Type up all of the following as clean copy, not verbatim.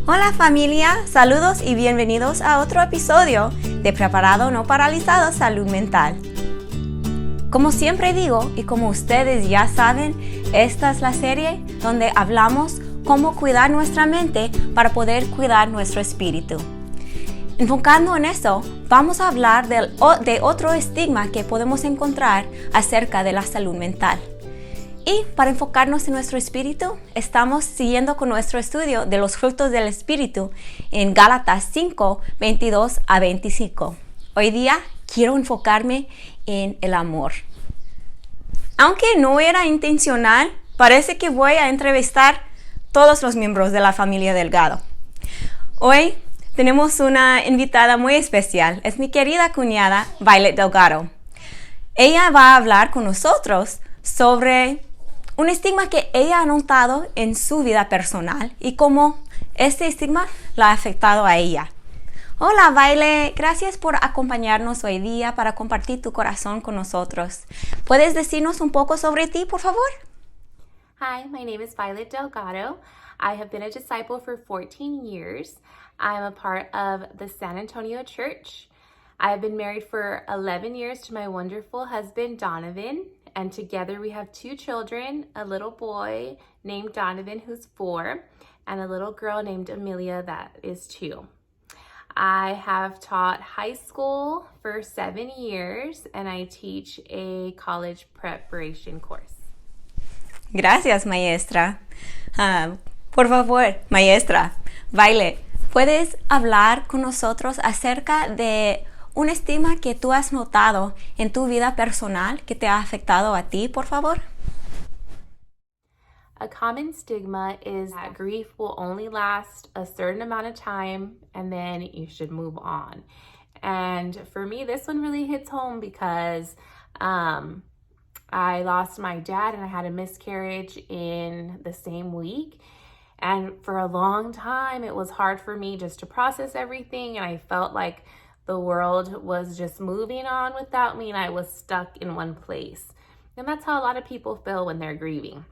Hola familia, saludos y bienvenidos a otro episodio de Preparado, no paralizado, salud mental. Como siempre digo y como ustedes ya saben, esta es la serie donde hablamos cómo cuidar nuestra mente para poder cuidar nuestro espíritu. Enfocando en eso, vamos a hablar de otro estigma que podemos encontrar acerca de la salud mental. Y para enfocarnos en nuestro espíritu, estamos siguiendo con nuestro estudio de los frutos del espíritu en Gálatas 5, 22 a 25. Hoy día quiero enfocarme en el amor. Aunque no era intencional, parece que voy a entrevistar todos los miembros de la familia Delgado. Hoy tenemos una invitada muy especial, es mi querida cuñada Carrie Delgado. Ella va a hablar con nosotros sobre un estigma que ella ha notado en su vida personal y cómo este estigma la ha afectado a ella. Hola, Baile, gracias por acompañarnos hoy día para compartir tu corazón con nosotros. ¿Puedes decirnos un poco sobre ti, por favor? Hi, my name is Violet Delgado. I have been a disciple for 14 years. I'm a part of the San Antonio Church. I have been married for 11 years to my wonderful husband, Donovan. And together we have 2 children, a little boy named Donovan, who's 4, and a little girl named Amelia, that is 2. I have taught high school for 7 years, and I teach a college preparation course. Gracias, maestra. Por favor, maestra, Baile, ¿puedes hablar con nosotros acerca de un estigma que tú has notado en tu vida personal que te ha afectado a ti, por favor? A common stigma is that grief will only last a certain amount of time and then you should move on. And for me, this one really hits home because I lost my dad and I had a miscarriage in the same week. And for a long time, it was hard for me just to process everything. And I felt like the world was just moving on without me and I was stuck in one place. And that's how a lot of people feel when they're grieving.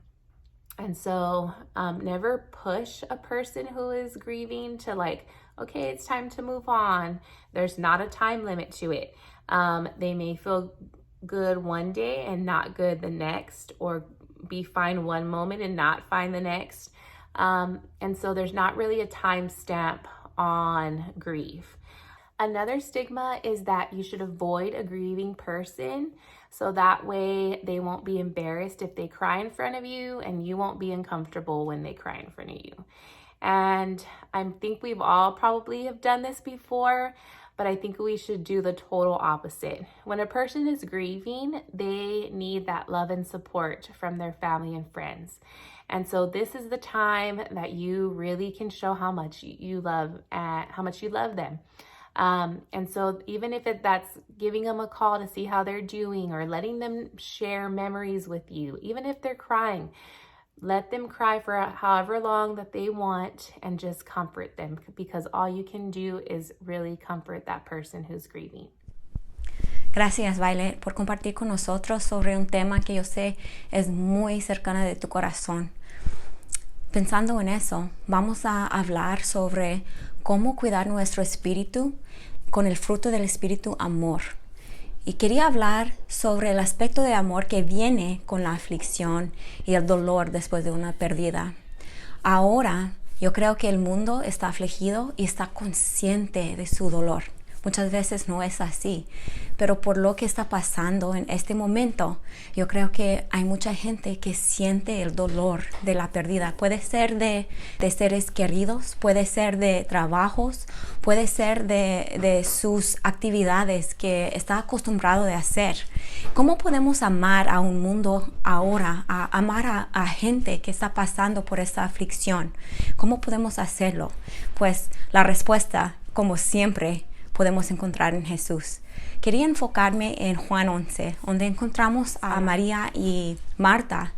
And so never push a person who is grieving to like, okay, it's time to move on. There's not a time limit to it. They may feel good one day and not good the next, or be fine one moment and not fine the next. And so there's not really a time stamp on grief. Another stigma is that you should avoid a grieving person, so that way they won't be embarrassed if they cry in front of you, and you won't be uncomfortable when they cry in front of you. And I think we've all probably have done this before, but I think we should do the total opposite. When a person is grieving, they need that love and support from their family and friends. And so this is the time that you really can show how much you love them. And so even if that's giving them a call to see how they're doing or letting them share memories with you, even if they're crying, let them cry for however long that they want and just comfort them, because all you can do is really comfort that person who's grieving. Gracias, Violet, por compartir con nosotros sobre un tema que yo sé es muy cercano de tu corazón. Pensando en eso, vamos a hablar sobre cómo cuidar nuestro espíritu con el fruto del espíritu, amor. Y quería hablar sobre el aspecto de amor que viene con la aflicción y el dolor después de una pérdida. Ahora, yo creo que el mundo está afligido y está consciente de su dolor. Muchas veces no es así, pero por lo que está pasando en este momento, yo creo que hay mucha gente que siente el dolor de la pérdida. Puede ser de seres queridos, puede ser de trabajos, puede ser de sus actividades que está acostumbrado de hacer. ¿Cómo podemos amar a un mundo ahora, amar a gente que está pasando por esta aflicción? ¿Cómo podemos hacerlo? Pues la respuesta, como siempre, podemos encontrar en Jesús. Quería enfocarme en Juan 11, donde encontramos a María y Marta,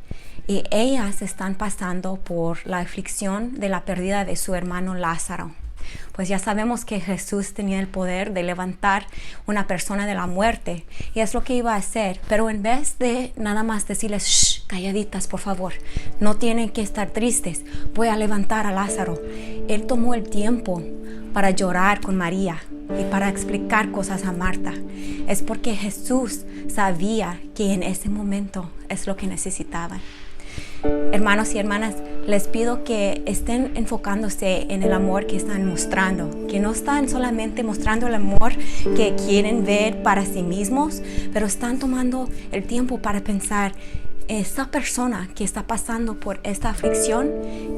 y ellas están pasando por la aflicción de la pérdida de su hermano Lázaro. Pues ya sabemos que Jesús tenía el poder de levantar una persona de la muerte, y es lo que iba a hacer, pero en vez de nada más decirles, shh, calladitas, por favor. No tienen que estar tristes. Voy a levantar a Lázaro. Él tomó el tiempo para llorar con María y para explicar cosas a Marta. Es porque Jesús sabía que en ese momento es lo que necesitaban. Hermanos y hermanas, les pido que estén enfocándose en el amor que están mostrando, que no están solamente mostrando el amor que quieren ver para sí mismos, pero están tomando el tiempo para pensar, esta persona que está pasando por esta aflicción,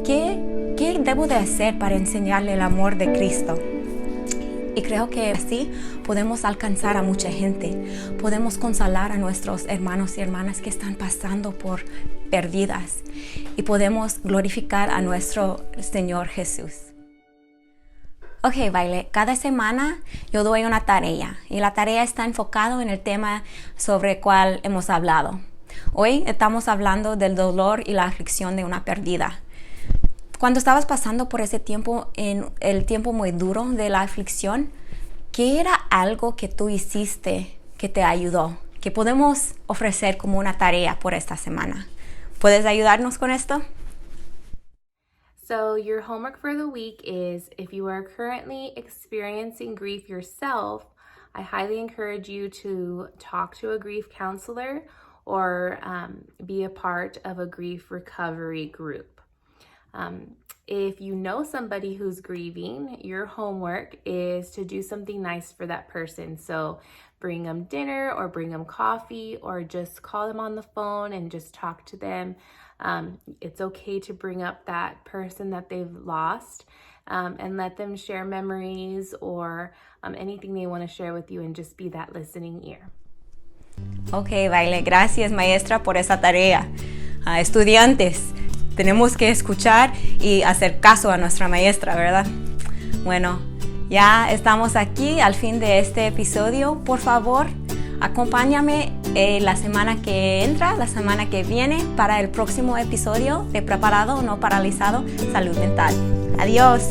¿qué debo de hacer para enseñarle el amor de Cristo? Y creo que así podemos alcanzar a mucha gente, podemos consolar a nuestros hermanos y hermanas que están pasando por pérdidas y podemos glorificar a nuestro Señor Jesús. Ok, baile, cada semana yo doy una tarea y la tarea está enfocada en el tema sobre el cual hemos hablado. Hoy estamos hablando del dolor y la aflicción de una pérdida. Cuando estabas pasando por ese tiempo, en el tiempo muy duro de la aflicción, ¿qué era algo que tú hiciste que te ayudó? Que podemos ofrecer como una tarea por esta semana. ¿Puedes ayudarnos con esto? So your homework for the week is, if you are currently experiencing grief yourself, I highly encourage you to talk to a grief counselor or be a part of a grief recovery group. If you know somebody who's grieving, your homework is to do something nice for that person. So bring them dinner or bring them coffee or just call them on the phone and just talk to them. It's okay to bring up that person that they've lost and let them share memories or anything they want to share with you and just be that listening ear. Ok, Baile, gracias maestra por esa tarea. Estudiantes, tenemos que escuchar y hacer caso a nuestra maestra, ¿verdad? Bueno, ya estamos aquí al fin de este episodio. Por favor, acompáñame la semana que entra, la semana que viene, para el próximo episodio de Preparado, no Paralizado, Salud Mental. Adiós.